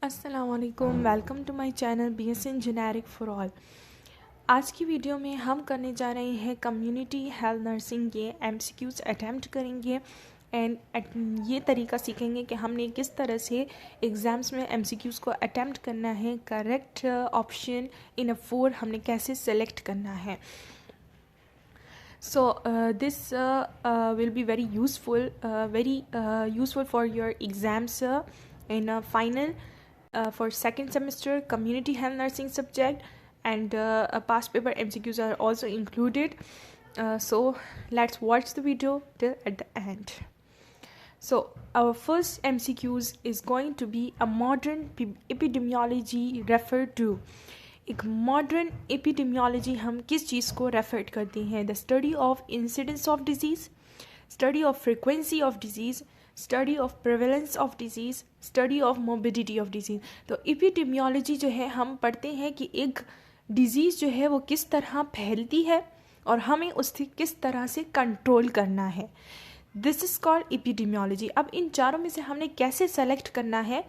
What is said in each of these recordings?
अस्सलामुअलैकुम, welcome to my channel BSN generic for all. आज की वीडियो में हम करने जा रहे हैं कम्युनिटी हेल्थ नर्सिंग के MCQs अटैम्प्ट करेंगे एंड ये तरीका सीखेंगे कि हमने किस तरह से एग्ज़ाम्स में MCQs को अटैम्प्ट करना है। करेक्ट ऑप्शन इन अ 4 हमने कैसे सेलेक्ट करना है। So this will be very useful for your exams in a final for second semester community health nursing subject, and past paper MCQs are also included. So let's watch the video till at the end. So our first MCQs is going to be a modern epidemiology referred to. एक modern epidemiology हम किस चीज़ को refer करते हैं? The study of incidence of disease, study of frequency of disease, study of prevalence of disease, study of morbidity of disease. तो epidemiology जो है हम पढ़ते हैं कि एक डिजीज़ जो है वो किस तरह फैलती है और हमें उससे किस तरह से कंट्रोल करना है। This is called epidemiology. अब इन चारों में से हमने कैसे सेलेक्ट करना है?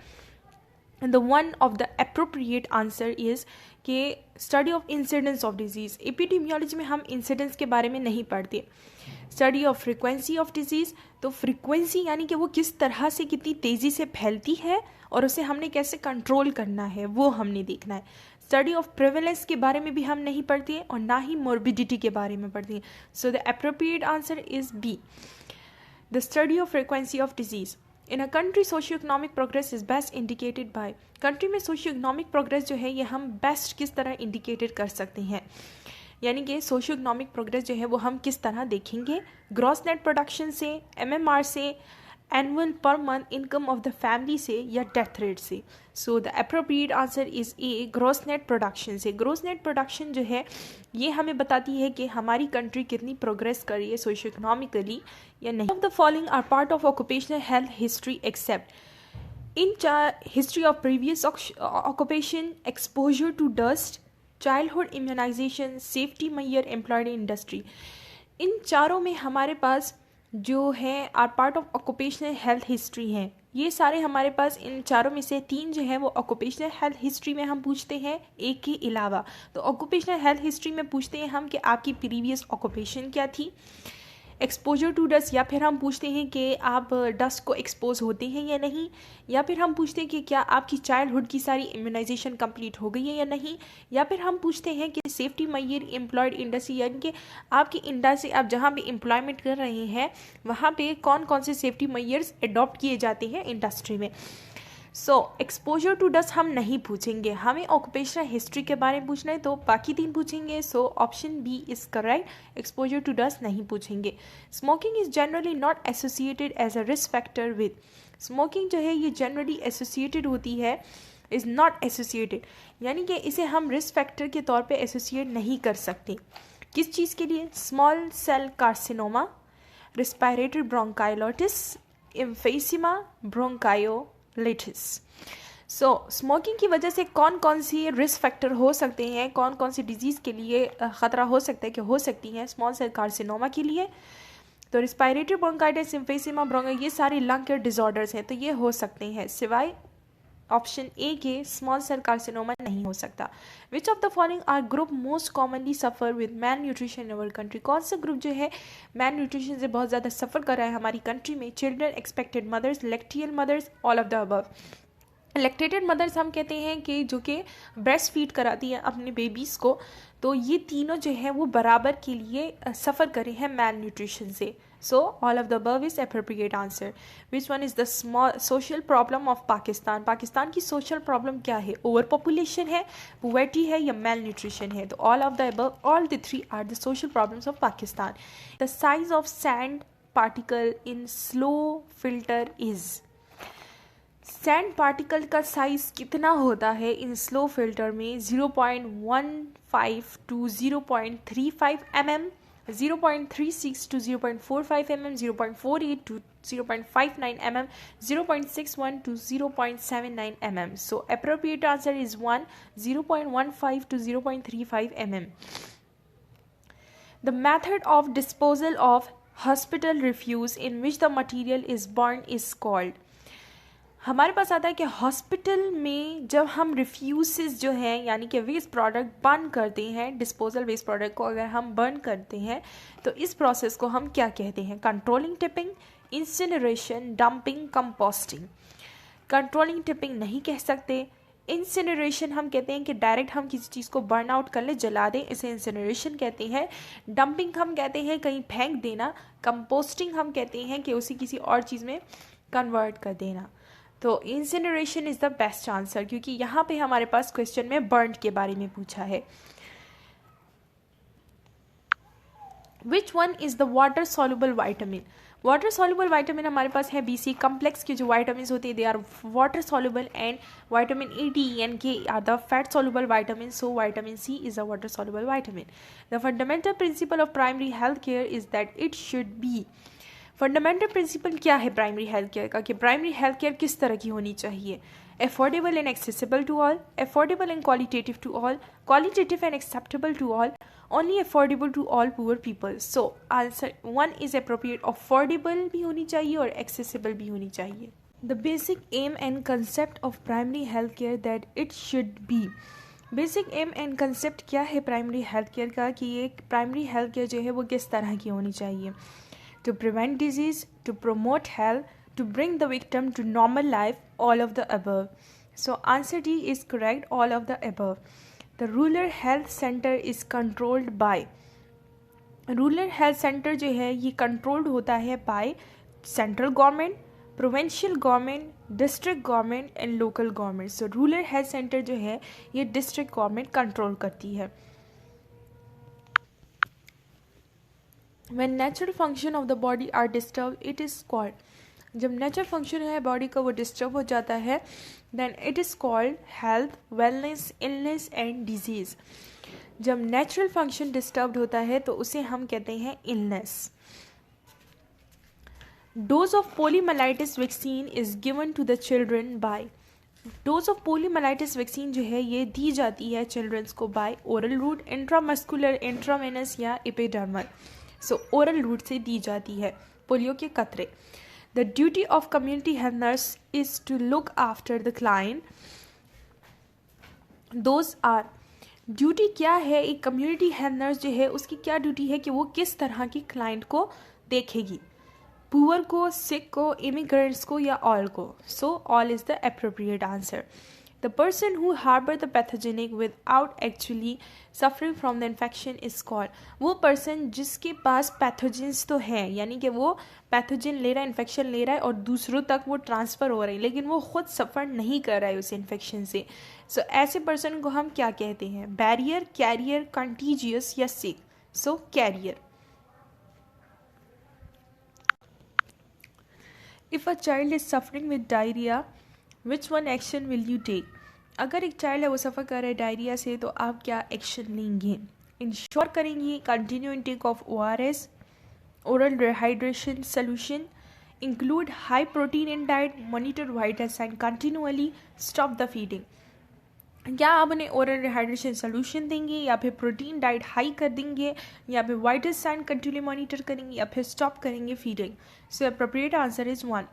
The one of the appropriate answer is कि study of incidence of disease. Epidemiology में हम इंसिडेंस के बारे में नहीं पढ़ते। Study of frequency of disease, तो फ्रिक्वेंसी यानी कि वो किस तरह से कितनी तेज़ी से फैलती है और उसे हमने कैसे कंट्रोल करना है वो हमने देखना है। स्टडी ऑफ प्रेवलेंस के बारे में भी हम नहीं पढ़ते और ना ही मोर्बिडिटी के बारे में पढ़ते हैं। So the appropriate answer is B, the study of frequency of disease. In a country socio economic progress is best indicated by. Country में सोशियो इकोनॉमिक प्रोग्रेस जो है ये हम बेस्ट किस तरह इंडिकेटेड कर सकते हैं, यानी कि सोशियो इकोनॉमिक प्रोग्रेस जो है वो हम किस तरह देखेंगे? ग्रॉस नेट प्रोडक्शन से, MMR से, annual per month income of the family से, या डेथ रेट से। सो the appropriate answer is a, gross net production से। ग्रॉस नेट प्रोडक्शन जो है ये हमें बताती है कि हमारी कंट्री कितनी प्रोग्रेस कर रही है सोशियो इकोनॉमिकली या नहीं। Of the following are part of occupational health history except in history of previous occupation, exposure to dust, childhood immunization, safety measure employed industry. इन चारों में हमारे पास जो है are part of occupational health history हैं। ये सारे हमारे पास इन चारों में से 3 जो है वो ऑक्यूपेशनल हेल्थ हिस्ट्री में हम पूछते हैं, एक के अलावा। तो ऑक्यूपेशनल हेल्थ हिस्ट्री में पूछते हैं हम कि आपकी प्रीवियस ऑक्यूपेशन क्या थी, एक्सपोजर टू डस्ट, या फिर हम पूछते हैं कि आप डस्ट को एक्सपोज होते हैं या नहीं, या फिर हम पूछते हैं कि क्या आपकी चाइल्डहुड की सारी इम्यूनाइजेशन कंप्लीट हो गई है या नहीं, या फिर हम पूछते हैं कि सेफ्टी मेजर एम्प्लॉयड इंडस्ट्री, यानी कि आपकी इंडस्ट्री आप जहाँ पे एम्प्लॉयमेंट कर रहे हैं वहाँ पे कौन कौन से सेफ्टी मेजर्स अडॉप्ट किए जाते हैं इंडस्ट्री में। सो एक्सपोजर टू डस्ट हम नहीं पूछेंगे, हमें ऑक्यूपेशनल हिस्ट्री के बारे में पूछना है, तो बाकी 3 पूछेंगे। So option B is correct, exposure to dust नहीं पूछेंगे। Smoking is generally not associated as a risk factor with. Smoking जो है ये जनरली एसोसिएटेड होती है, इज़ नॉट एसोसिएटेड, यानी कि इसे हम रिस्क फैक्टर के तौर पे एसोसिएट नहीं कर सकते। किस चीज़ के लिए? Small cell carcinoma, respiratory bronchitis, emphysema, bronchitis. So smoking की वजह से कौन कौन सी रिस्क फैक्टर हो सकते हैं, कौन कौन सी डिजीज़ के लिए ख़तरा हो सकता है कि हो सकती हैं? स्मॉल सेल कार्सिनोमा के लिए तो रेस्पिरेटरी ब्रोंकाइटिस, एम्फीसिमा, ब्रोंकाइटिस, ये सारे लंग के डिसऑर्डर्स हैं, तो ये हो सकते हैं, सिवाय ऑप्शन ए के स्मॉल सेल कार्सिनोमा नहीं हो सकता। Which of the following are group most commonly suffer with malnutrition in our country. कौन सा ग्रुप जो है मैल न्यूट्रिशन से बहुत ज़्यादा सफ़र कर रहा है हमारी कंट्री में? Children, expected mothers, lacteal mothers, all of the above. Lactated mothers हम कहते हैं कि जो कि ब्रेस्ट फीड कराती हैं अपने बेबीज़ को, तो ये तीनों जो है वो बराबर के लिए सफ़र करे हैं मैल न्यूट्रिशन से। So all of the above is appropriate answer. Which one is the small social problem of Pakistan. Pakistan की सोशल प्रॉब्लम क्या है? ओवर पॉपुलेशन है, पुवर्टी है, या मेल न्यूट्रिशन है? तो all of the above, all the 3 are the social problems of Pakistan. The size of sand particle in slow filter is. Sand particle का size कितना होता है इन स्लो फिल्टर में? 0.15 to 0.35 mm, 0.36 to 0.45 mm, 0.48 to 0.59 mm, 0.61 to 0.79 mm. So appropriate answer is 1, 0.15 to 0.35 mm. The method of disposal of hospital refuse in which the material is burned is called. हमारे पास आता है कि hospital में जब हम refuse जो हैं यानी कि वेस्ट प्रोडक्ट बर्न करते हैं, डिस्पोजल वेस्ट प्रोडक्ट को अगर हम बर्न करते हैं तो इस प्रोसेस को हम क्या कहते हैं? Controlling tipping, incineration, dumping, composting. Controlling tipping नहीं कह सकते। इंसिनरेशन हम कहते हैं कि डायरेक्ट हम किसी चीज़ को बर्न आउट कर ले, जला दें, इसे इंसिनरेशन कहते हैं। डंपिंग हम कहते हैं कहीं फेंक देना। कंपोस्टिंग हम कहते हैं कि उसे किसी और चीज़ में कन्वर्ट कर देना। तो incineration is the best answer, क्योंकि यहाँ पे हमारे पास क्वेश्चन में बर्न के बारे में पूछा है। विच one is the water soluble vitamin? Water soluble vitamin हमारे पास है BC। कम्प्लेक्स के जो वाइटामिन होते हैं they are water soluble, and vitamin E, D, E and K are the fat soluble vitamin, so vitamin C is a water soluble vitamin. The fundamental principle of primary health care is that it should be. Fundamental principle क्या है primary health care का, कि primary health care किस तरह की होनी चाहिए? Affordable and accessible to all, affordable and qualitative to all, qualitative and acceptable to all, only affordable to all poor people. So answer 1 is appropriate। affordable भी होनी चाहिए और accessible भी होनी चाहिए। The basic aim and concept of primary health care that it should be। Basic aim and concept क्या है primary health care का, कि ये प्राइमरी हेल्थ केयर जो है वो किस तरह की होनी चाहिए? To prevent disease, to promote health, to bring the victim to normal life, all of the above. So answer D is correct, all of the above. The rural health center is controlled by। Rural health centre जो है ये controlled होता है by central government, provincial government, district government and local government. So rural health centre जो है ये district government control करती है। When natural function of the body are disturbed, it is called। जब नेचुरल फंक्शन है body का वो disturb हो जाता है, then it is called health, wellness, illness and disease. जब नेचुरल फंक्शन डिस्टर्ब होता है तो उसे हम कहते हैं illness. Dose of poliomyelitis vaccine is given to the children by. Dose of poliomyelitis vaccine जो है ये दी जाती है चिल्ड्रंस को by oral route, intramuscular, intravenous या एपिडर्मल। सो ओरल रूट से दी जाती है पोलियो के कतरे। The duty of community health nurse is to look after the client। Those are duty क्या है एक कम्युनिटी हेल्थ नर्स जो है उसकी क्या ड्यूटी है कि वो किस तरह की क्लाइंट को देखेगी? पुअर को, सिक को, इमिग्रेंट्स को या ऑल को? So all is the appropriate answer. The person who harbor the pathogenic without actually suffering from the infection is called। वो पर्सन जिसके पास पैथोजेंस तो है, यानी कि वो पैथोजन ले रहा है, इन्फेक्शन ले रहा है और दूसरों तक वो ट्रांसफ़र हो रही है, लेकिन वो खुद सफ़र नहीं कर रहा है उस इन्फेक्शन से। सो ऐसे पर्सन को हम क्या कहते हैं? बैरियर, कैरियर, कंटीजियस या sick? So carrier. If a child is suffering with diarrhoea, which one action will you take? अगर एक चाइल्ड है वो सफ़र कर रहा है डायरिया से तो आप क्या एक्शन लेंगे? इंश्योर करेंगे continue intake of ORS, oral dehydration solution, include high protein in diet, monitor vital sign continuously, stop the feeding. क्या आप उन्हें ओरल डिहाइड्रेशन सोल्यूशन देंगे या फिर प्रोटीन डाइट हाई कर देंगे या फिर वाइटल साइन कंटिन्यू मॉनिटर करेंगे या फिर स्टॉप करेंगे feeding? So appropriate answer is 1।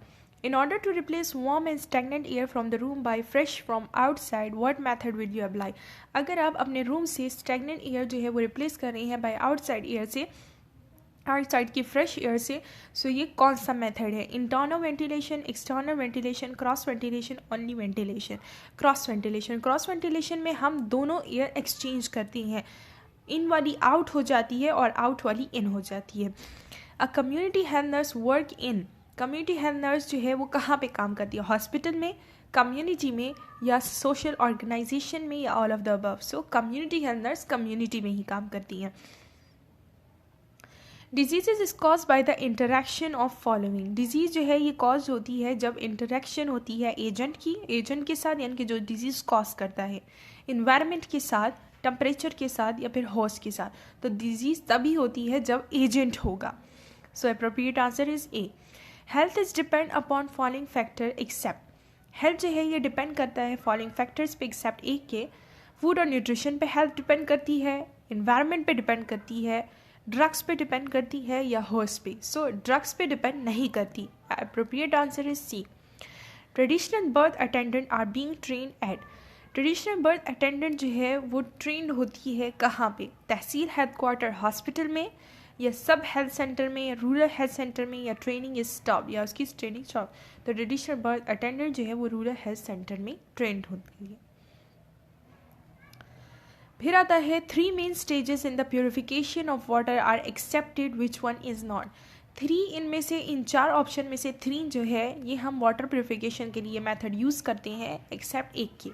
In order to replace warm and stagnant air from the room by fresh from outside, what method will you apply? अगर आप अपने रूम से stagnant air जो है वो रिप्लेस कर रहे हैं by outside air से, आउटसाइड की फ्रेश एयर से, सो ये कौन सा मेथड है? Internal ventilation, external ventilation, cross ventilation, only ventilation? Cross ventilation. Cross ventilation में हम दोनों एयर एक्सचेंज करती हैं, इन वाली आउट हो जाती है और आउट वाली इन हो जाती है। A community health nurse work in. Community health nurse जो है वो कहाँ पे काम करती है? हॉस्पिटल में, कम्युनिटी में या सोशल ऑर्गेनाइजेशन में या all of the above? So community health nurse community में ही काम करती हैं। Diseases is cause by the interaction of following. Disease जो है ये कॉज होती है जब इंटरेक्शन होती है एजेंट की, एजेंट के साथ, यानी कि जो डिजीज़ कॉज करता है, इन्वायरमेंट के साथ, टेम्परेचर के साथ या फिर होस्ट के साथ। तो डिजीज़ तभी होती है जब एजेंट होगा। So appropriate answer is A. Health is depend upon following factor except. Health जो है ये डिपेंड करता है फॉलोइंग फैक्टर्स पे एक्सेप्ट एक के। फूड और न्यूट्रिशन पे हेल्थ डिपेंड करती है, इन्वायरमेंट पे डिपेंड करती है, ड्रग्स पे डिपेंड करती है या होस्ट पे? सो ड्रग्स पे डिपेंड नहीं करती। Appropriate answer is C. Traditional birth attendant are being train at, traditional birth attendant जो है वो ट्रेंड होती है कहाँ पे, तहसील हेडक्वार्टर हॉस्पिटल में, या सब हेल्थ सेंटर में, या रूरल हेल्थ सेंटर में, या ट्रेनिंग स्टॉप या उसकी ट्रेनिंग स्टॉप। तो ट्रेडिशनल बर्थ अटेंडेंट जो है वो रूरल हेल्थ सेंटर में ट्रेंड होती है। फिर आता है 3 main stages in the purification of water are accepted which one is not. 3 इनमें से, इन 4 ऑप्शन में से 3 जो है ये हम वाटर प्योरिफिकेशन के लिए मेथड यूज़ करते हैं एक्सेप्ट एक के।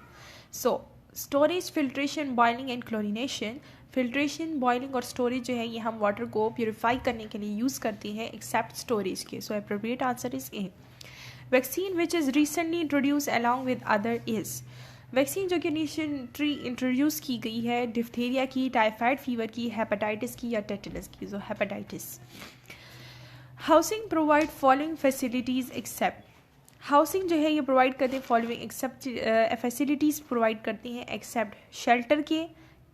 So storage, filtration, boiling and chlorination. Filtration, boiling और स्टोरेज जो है ये हम वाटर को प्योरीफाई करने के लिए यूज़ करते हैं एक्सेप्ट स्टोरेज के। So appropriate answer is A. Vaccine which is recently introduce along with other is, vaccine जो कि रिसेंटली इंट्रोड्यूस की गई है डिप्थीरिया की, टाइफाइड फीवर की, हेपेटाइटिस की या टेटनस की। जो hepatitis. Housing provide following facilities except, housing जो है ये प्रोवाइड करते हैं फॉलोइंग एक्सेप्ट फैसिलिटीज़ प्रोवाइड करती हैं एक्सेप्ट शेल्टर के,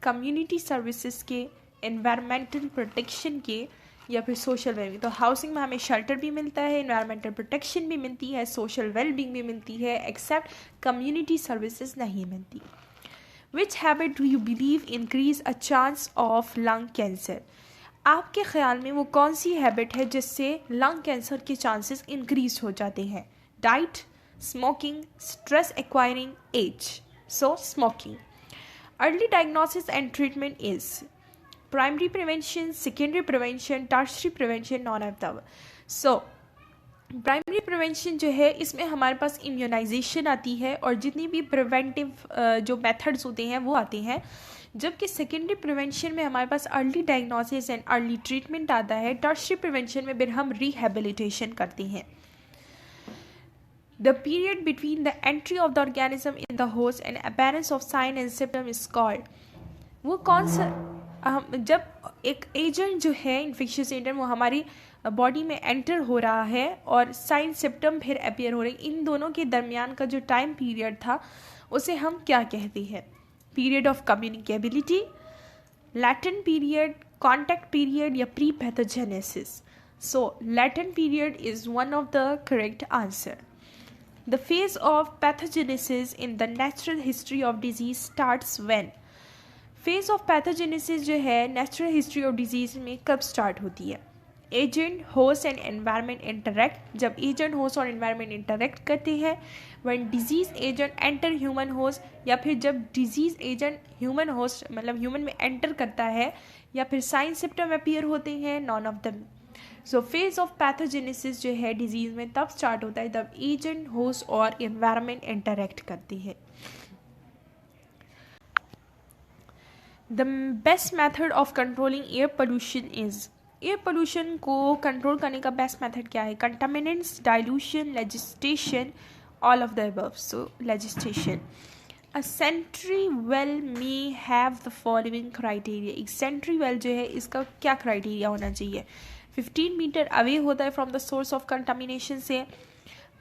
कम्युनिटी सर्विसेज के, एनवायरमेंटल प्रोटेक्शन के, या फिर सोशल वेलबींग। तो हाउसिंग में हमें शेल्टर भी मिलता है, एनवायरमेंटल प्रोटेक्शन भी मिलती है, सोशल वेलबींग भी मिलती है, एक्सेप्ट कम्युनिटी सर्विसेज नहीं मिलती। Which habit do you believe increase a chance of lung cancer, आपके ख्याल में वो कौन सी हैबिट है जिससे लंग कैंसर के चांसेस इंक्रीज हो जाते हैं? Diet, smoking, stress acquiring, age. So smoking. Early diagnosis and treatment is primary prevention, secondary prevention, tertiary prevention, none of the. So primary prevention जो है इसमें हमारे पास इम्यूनाइजेशन आती है और जितनी भी प्रिवेंटिव जो मेथड्स होते हैं वो आते हैं, जबकि सेकेंडरी प्रिवेंशन में हमारे पास early diagnosis and early treatment आता है। टर्शरी प्रिवेंशन में फिर हम रिहेबिलिटेशन करते हैं। The period between the entry of the organism in the host and appearance of sine and symptom is called, वो कौन सा जब एक एजेंट जो है इन्फेक्शियस एजेंट वो हमारी बॉडी में एंटर हो रहा है और साइन सिम्टम फिर अपीयर हो रहे हैं, इन दोनों के दरमियान का जो टाइम पीरियड था उसे हम क्या कहते हैं? Period of communicability, latent period, contact period, या pre pathogenesis. So latent period is one of the correct answer. The phase of pathogenesis in the natural history of disease starts when, phase of pathogenesis जो है natural history of disease में कब start होती है? Agent, host and environment interact, जब agent, host और environment interact करते हैं। When disease agent enter human host, या फिर जब डिजीज एजेंट ह्यूमन होस्ट मतलब ह्यूमन में एंटर करता है, या फिर साइन सिम्टम अपीयर होते हैं, none of them. So phase of pathogenesis जो है डिजीज में तब स्टार्ट होता है जब एजेंट, होस्ट और एनवायरनमेंट इंटरेक्ट करते हैं। The best method of controlling air pollution is, air pollution को कंट्रोल करने का बेस्ट मेथड क्या है? Contaminants, dilution, legislation, all of the above. So legislation. A sanitary well may have the following criteria, एक sanitary well जो है इसका क्या क्राइटेरिया होना चाहिए? 15 मीटर अवे होता है from the source of contamination से,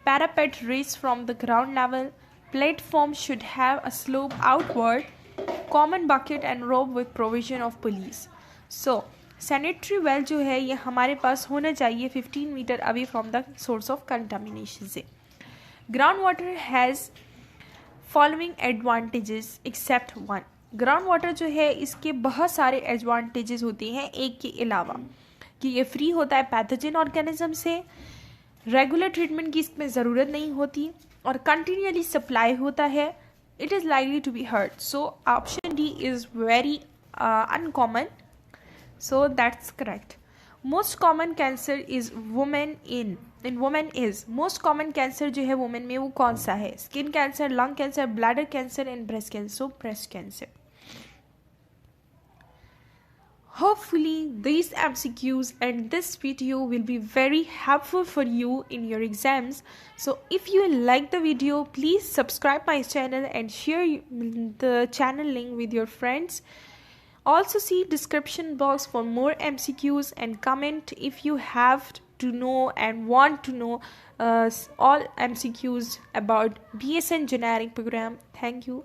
parapet raised from the ground level, platform should have a slope outward, common bucket and rope with provision of pulleys. So sanitary well जो है ये हमारे पास होना चाहिए 15 metre away from the source of contamination से। Ground water has following advantages except one, ground water जो है इसके बहुत सारे एडवांटेजेस होते हैं एक के अलावा, कि ये फ्री होता है पैथोजन ऑर्गेनिज्म से, रेगुलर ट्रीटमेंट की इसमें ज़रूरत नहीं होती, और कंटिन्यूअली सप्लाई होता है, it is likely to be hurt. So option D is very uncommon. So that's correct. Most common cancer is women in women is most common cancer जो है women में वो कौन सा है? Skin cancer, lung cancer, bladder cancer and breast cancer. So breast cancer. Hopefully these MCQs and this video will be very helpful for you in your exams. So if you like the video, please subscribe my channel and share the channel link with your friends. Also see description box for more MCQs and comment if you have to know and want to know all MCQs about BSN generic program. Thank you.